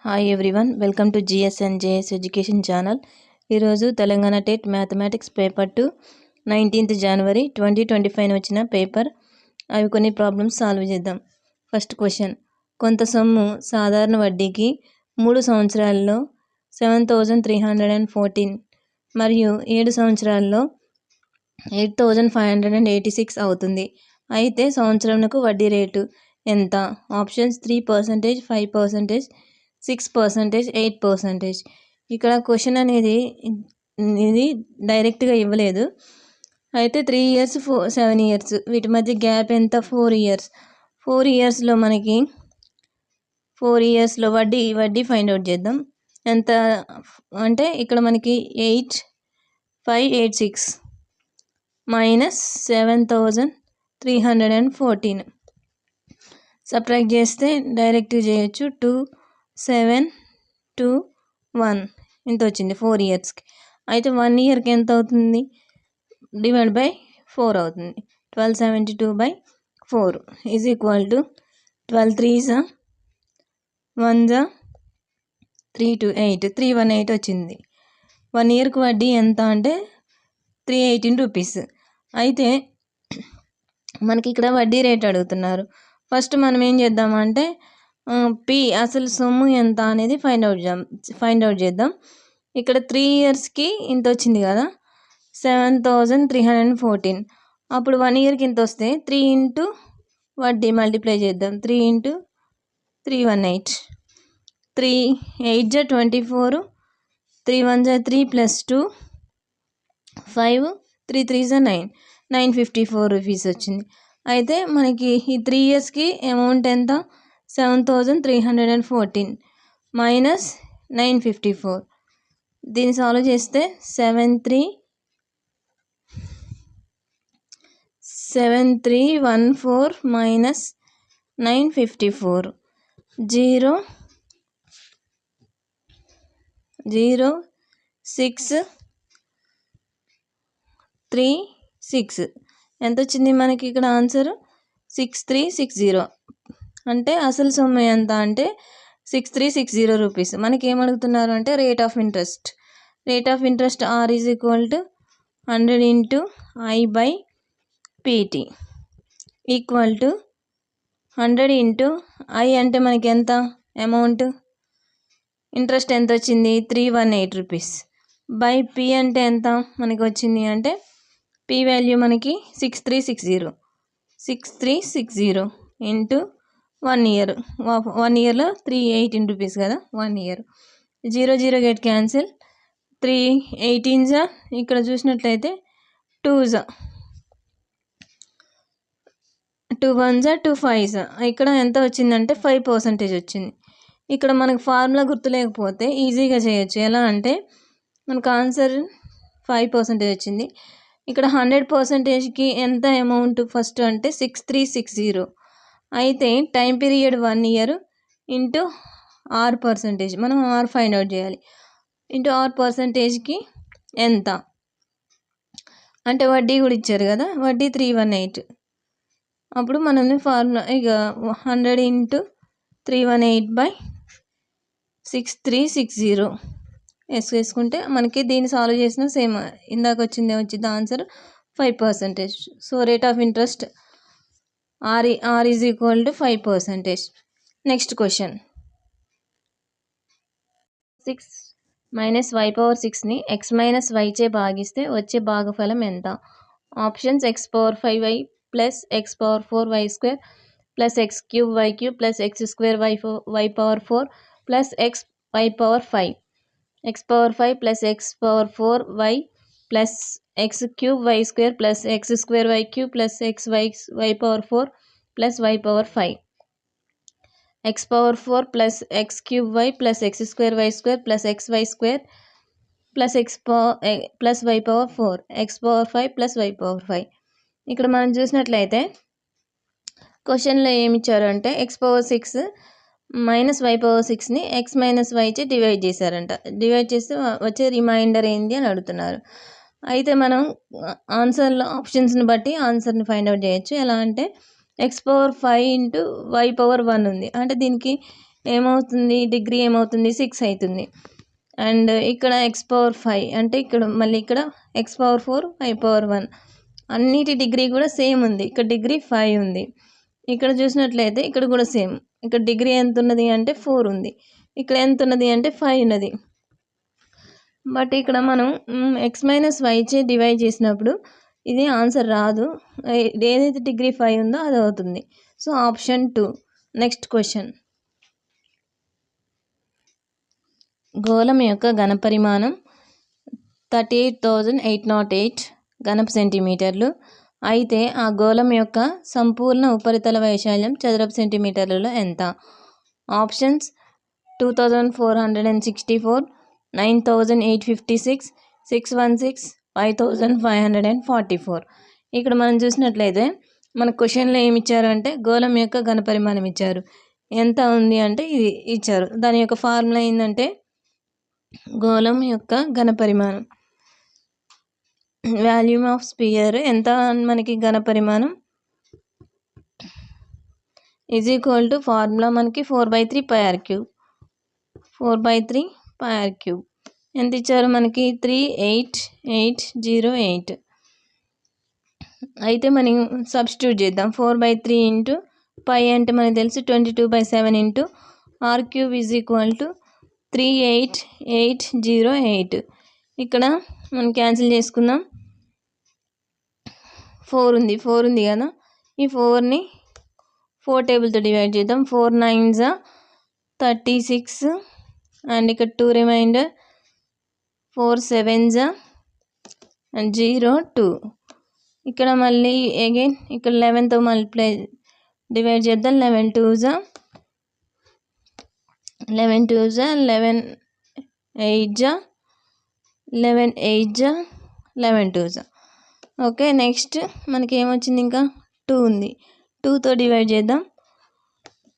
Hi everyone, welcome to GS and JS education channel. ఈరోజు Telangana TET mathematics paper 2 19th January 2025 వచ్చిన పేపర్. అవి కొన్ని ప్రాబ్లమ్స్ సాల్వ్ చేద్దాం. ఫస్ట్ క్వశ్చన్, కొంత సొమ్ము సాధారణ వడ్డీకి 3 సంవత్సరాల్లో 7,314 మరియు 7 సంవత్సరాల్లో 8,586 అవుతుంది. అయితే సంవత్సరంకు వడ్డీ రేటు ఎంత? ఆప్షన్స్ 3%, 5%, 6%, 8%. ఇక్కడ క్వశ్చన్ అనేది ఇది డైరెక్ట్గా ఇవ్వలేదు. అయితే 3 years 7 years వీటి మధ్య గ్యాప్ ఎంత? 4 years. 4 yearsలో మనకి 4 yearsలో వడ్డీ ఫైండ్ అవుట్ చేద్దాం. ఎంత అంటే ఇక్కడ మనకి 8,586 మైనస్ 7,314 సబ్ట్రాక్ట్ చేస్తే డైరెక్ట్గా చేయొచ్చు. 2,721 ఇంత వచ్చింది 4 yearsకి. అయితే 1 yearకి ఎంత అవుతుంది? డివైడ్ బై 4 అవుతుంది. 1272/4 is equal to 12 3s 1s 328 318 వచ్చింది. 1 yearకి వడ్డీ ఎంత అంటే 318 రూపీస్. అయితే మనకి ఇక్కడ వడ్డీ రేట్ అడుగుతున్నారు. ఫస్ట్ మనం ఏం చేద్దామంటే పి అసలు సొమ్ము ఎంత అనేది ఫైండ్ అవుట్ చేద్దాం. ఇక్కడ 3 yearsకి ఇంత వచ్చింది కదా, 7,314. అప్పుడు 1 yearకి ఇంత వస్తే 3 ఇంటూ వడ్డీ మల్టిప్లై చేద్దాం. 3 into 318, 3 8s 24, 3 1s 3 + 2 5, 3 3s 9, 954 rupees వచ్చింది. అయితే మనకి ఈ 3 yearsకి అమౌంట్ ఎంత? 7,314 మైనస్ 954. దీన్ని సాల్వ్ చేస్తే 7,314 మైనస్ 954 0 0 6 3 6 ఎంత వచ్చింది మనకి ఇక్కడ ఆన్సర్? 6360. అంటే అసలు సొమ్ము ఎంత అంటే 6360 రూపీస్. మనకి ఏమడుగుతున్నారు అంటే rate of interest. R is equal to 100 into I/PT equal to 100 into I అంటే మనకి ఎంత అమౌంట్? ఇంట్రెస్ట్ ఎంత వచ్చింది? 318 రూపీస్. బై P అంటే ఎంత మనకి వచ్చింది అంటే P వాల్యూ మనకి 6360 ఇంటూ 1 year. 1 yearలో 318 రూపీస్ కదా, 1 year. 0 0 get cancel. 3 18s ఇక్కడ చూసినట్లయితే 2s 2 1s 2 5s. ఇక్కడ ఎంత వచ్చిందంటే 5% వచ్చింది. ఇక్కడ మనకు ఫార్ములా గుర్తులేకపోతే ఈజీగా చేయొచ్చు. ఎలా అంటే మనకు ఆన్సర్ 5% వచ్చింది. ఇక్కడ 100%కి ఎంత అమౌంట్ ఫస్ట్ అంటే 6360. అయితే time period 1 year into R%. మనం R ఫైండ్ అవుట్ చేయాలి. ఇంటూ R%కి ఎంత అంటే వడ్డీ కూడా ఇచ్చారు కదా, వడ్డీ 318. అప్పుడు మనం ఫార్ములా ఇక 100 ఇంటూ 318/6360 వేసుకుంటే మనకి దీన్ని సాల్వ్ చేసిన సేమ్ ఇందాక వచ్చింది answer 5%. So rate of interest R is equal to 5%. Next question, 6 minus y/6ని x మైనస్ y చే భాగిస్తే వచ్చే భాగఫలం ఎంత? Options x⁴5y plus x⁴4y² plus x³ plus x² plus xy/5. x⁴5 plus x⁴4y plus x³ plus x² plus xy/4 plus y/5. x⁴4 plus x³ plus x² plus xy² plus plus y/4 x⁴5 plus y/5. ఇక్కడ మనం చూసినట్లయితే క్వశ్చన్లో ఏమి ఇచ్చారు అంటే x⁴6 minus y/6ని x minus y చే divide చేశారంట. డివైడ్ చేస్తే వచ్చే రిమైండర్ ఏంటి అని అడుగుతున్నారు. అయితే మనం ఆన్సర్లో ఆప్షన్స్ని బట్టి ఆన్సర్ని ఫైండ్ అవుట్ చేయొచ్చు. ఎలా అంటే x⁴5 ఇంటూ y/1 ఉంది. అంటే దీనికి ఏమవుతుంది, డిగ్రీ ఏమవుతుంది 6 అవుతుంది. అండ్ ఇక్కడ x⁴ అంటే ఇక్కడ మళ్ళీ ఇక్కడ x⁴ y⁴1 అన్నిటి డిగ్రీ కూడా సేమ్ ఉంది. ఇక్కడ డిగ్రీ 5 ఉంది. ఇక్కడ చూసినట్లయితే ఇక్కడ కూడా సేమ్. ఇక్కడ డిగ్రీ ఎంత ఉన్నది అంటే 4 ఉంది. ఇక్కడ ఎంత ఉన్నది అంటే 5 ఉన్నది. బట్ ఇక్కడ మనం x - y చే డివైడ్ చేసినప్పుడు ఇది ఆన్సర్ రాదు. ఏదైతే డిగ్రీ 5 ఉందో అది అవుతుంది. So option 2. Next question. గోళం యొక్క ఘనపరిమాణం 38,808 ఘనపు సెంటీమీటర్లు అయితే ఆ గోళం యొక్క సంపూర్ణ ఉపరితల వైశాల్యం చదరపు సెంటీమీటర్లలో ఎంత? ఆప్షన్స్ 2464, 9856, 616, 5544. ఇక్కడ మనం చూసినట్లయితే మన క్వశ్చన్లో ఏమి ఇచ్చారు అంటే గోళం యొక్క ఘనపరిమాణం ఇచ్చారు. ఎంత ఉంది అంటే ఇది ఇచ్చారు. దాని యొక్క ఫార్ములా ఏంటంటే గోళం యొక్క ఘనపరిమాణం వాల్యూమ్ ఆఫ్ స్పియర్ ఎంత మనకి ఘనపరిమాణం ఈజ్ ఈక్వల్ టు ఫార్ములా మనకి 4/3 πr³. 4/3 πr³ ఎంత ఇచ్చారు మనకి 38808. అయితే మనం సబ్స్టిట్యూట్ చేద్దాం. 4/3 ఇంటూ పై అంటే మనకు తెలుసు 22/7 into r³ is equal to 38808. ఇక్కడ మనం క్యాన్సిల్ చేసుకుందాం. 4 ఉంది కదా, ఈ 4ని 4 టేబుల్తో డివైడ్ చేద్దాం. 4 9s 36 అండ్ ఇక్కడ 2 రిమైండర్ 4 7s అండ్ 0 2. ఇక్కడ మళ్ళీ అగైన్ ఇక్కడ 11తో డివైడ్ చేద్దాం. 11 2s 11 8s 11 8s 11 2s. Okay, next మనకి ఏమొచ్చింది, ఇంకా 2 ఉంది. 2తో డివైడ్ చేద్దాం.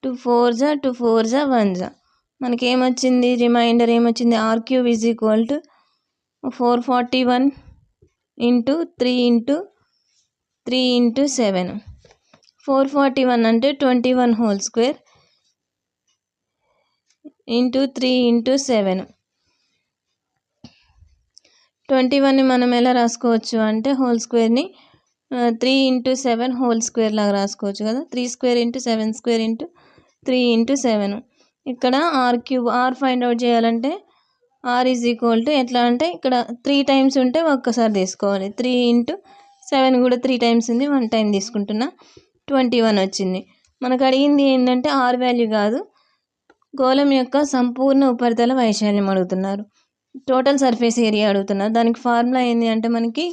2 4s 2 4s 1s. మనకి ఏమొచ్చింది, రిమైండర్ ఏమొచ్చింది, r³ is equal to 441 into 3 into 3 into 7. 441 అంటే 21 హోల్ స్క్వేర్ ఇంటూ 3 ఇంటూ 7. 21ని మనం ఎలా రాసుకోవచ్చు అంటే హోల్ స్క్వేర్ని 3 ఇంటూ 7 హోల్ స్క్వేర్ లాగా రాసుకోవచ్చు కదా. 3² ఇంటూ 7² ఇంటూ 3 ఇంటూ 7. ఇక్కడ r³ r ఫైండ్ అవుట్ చేయాలంటే r ఈజ్ ఈక్వల్ టు ఎట్లా అంటే ఇక్కడ 3 టైమ్స్ ఉంటే ఒక్కసారి తీసుకోవాలి. 3 ఇంటూ 7 కూడా 3 టైమ్స్ ఉంది, 1 టైం తీసుకుంటున్నా. 21 వచ్చింది. మనకు అడిగింది ఏంటంటే r వాల్యూ కాదు, గోళం యొక్క సంపూర్ణ ఉపరితల వైశాల్యం అడుగుతున్నారు. టోటల్ సర్ఫేస్ ఏరియా అడుగుతున్నారు. దానికి ఫార్ములా ఏంటి అంటే మనకి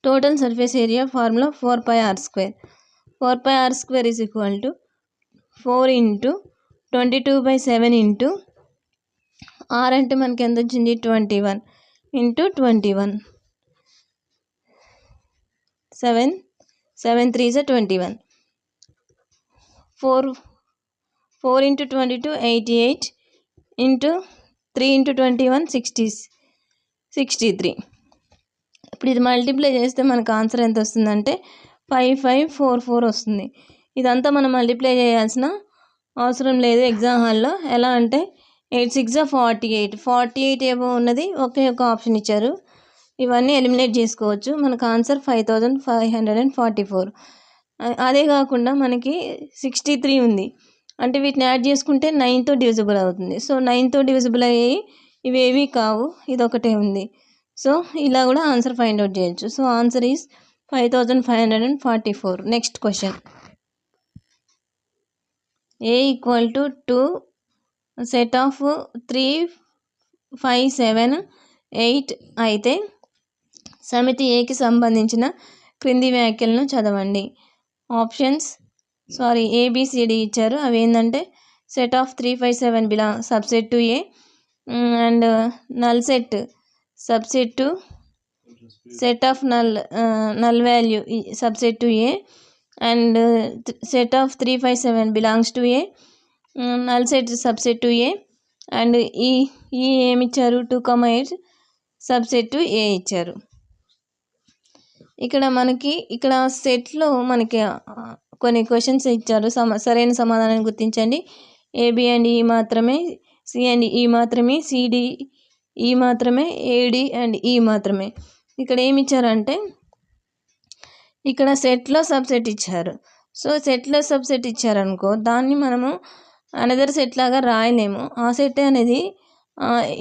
total surface area formula 4πr². 4πr² is equal to 4 into 22/7 into r అంటే మనకి ఎంత వచ్చింది 21 into 21. 7 3s 21. 4 into 22 88 into 3 into 21 63. ఇప్పుడు ఇది మల్టిప్లై చేస్తే మనకు ఆన్సర్ ఎంత వస్తుందంటే 5544 వస్తుంది. ఇదంతా మనం మల్టిప్లై చేయాల్సిన అవసరం లేదు ఎగ్జామ్ హాల్లో. ఎలా అంటే 8 6 48 ఏమో ఉన్నది, ఒకే ఒక ఆప్షన్ ఇచ్చారు. ఇవన్నీ ఎలిమినేట్ చేసుకోవచ్చు. మనకు ఆన్సర్ 5544. అదే కాకుండా మనకి 63 ఉంది అంటే వీటిని యాడ్ చేసుకుంటే 9తో డివిజిబుల్ అవుతుంది. సో 9తో డివిజిబుల్ అయ్యేవి ఇవేవి కావు, ఇదొకటే ఉంది. సో ఇలా కూడా ఆన్సర్ ఫైండ్ అవుట్ చేయొచ్చు. So answer is 5544. Next question. A equal to 2 set of 3 5 7 8 అయితే సమితి ఏకి సంబంధించిన క్రింది వ్యాఖ్యలను చదవండి. ఆప్షన్స్ ABCD ఇచ్చారు. అవి ఏంటంటే set of 3 5 7 belong subset to A and null set subset to set of null value subset to A and set of 3 5 7 belongs to A null set subset to A and ఈ ఏమి ఇచ్చారు 2, 8 subset to ఏ ఇచ్చారు. ఇక్కడ మనకి ఇక్కడ సెట్లో మనకి కొన్ని క్వశ్చన్స్ ఇచ్చారు. సరైన సమాధానాన్ని గుర్తించండి. ఏబి అండ్ ఈ మాత్రమే, సి అండ్ ఈ మాత్రమే, సిడి ఈ మాత్రమే, ఏడి అండ్ ఈ మాత్రమే. ఇక్కడ ఏమి ఇచ్చారంటే ఇక్కడ సెట్లో సబ్సెట్ ఇచ్చారు. సో సెట్లో సబ్సెట్ ఇచ్చారనుకో దాన్ని మనము అనదర్ సెట్ లాగా రాయలేము. ఆ సెట్ అనేది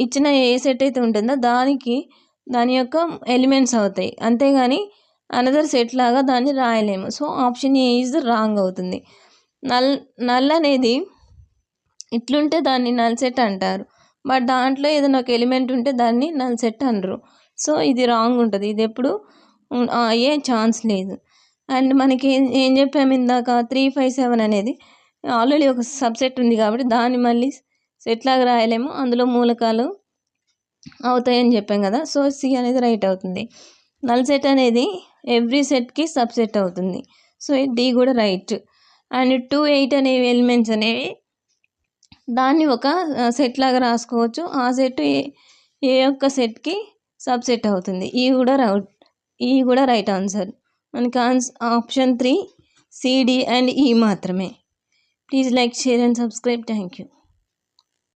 ఇచ్చిన ఏ సెట్ అయితే ఉంటుందో దాని యొక్క ఎలిమెంట్స్ అవుతాయి, అంతేగాని అనదర్ సెట్ లాగా దాన్ని రాయలేము. So option A is wrong అవుతుంది. నల్ అనేది ఇట్లుంటే దాన్ని నల్ సెట్ అంటారు, బట్ దాంట్లో ఏదైనా ఒక ఎలిమెంట్ ఉంటే దాన్ని నల్ సెట్ అనరు. సో ఇది రాంగ్ ఉంటుంది, ఇది ఎప్పుడు అయ్యే ఛాన్స్ లేదు. అండ్ మనకి ఏం చెప్పాము ఇందాక 3, 5, 7 అనేది ఆల్రెడీ ఒక సబ్సెట్ ఉంది కాబట్టి దాన్ని మళ్ళీ సెట్ లాగా రాయలేము, అందులో మూలకాలు అవుతాయని చెప్పాం కదా. సో సి అనేది రైట్ అవుతుంది. నల్ సెట్ అనేది ఎవ్రీ సెట్కి సబ్సెట్ అవుతుంది. సో డి కూడా రైట్. అండ్ 2, 8 అనేవి ఎలిమెంట్స్ అనేవి దాన్ని ఒక సెట్ లాగా రాసుకోవచ్చు. ఆ సెట్ ఏ యొక్క సెట్కి సబ్సెట్ అవుతుంది. ఈ కూడా రైట్ ఆన్సర్. మనకి ఆప్షన్ 3 సిడి అండ్ ఈ మాత్రమే. Please like, share and subscribe. Thank you.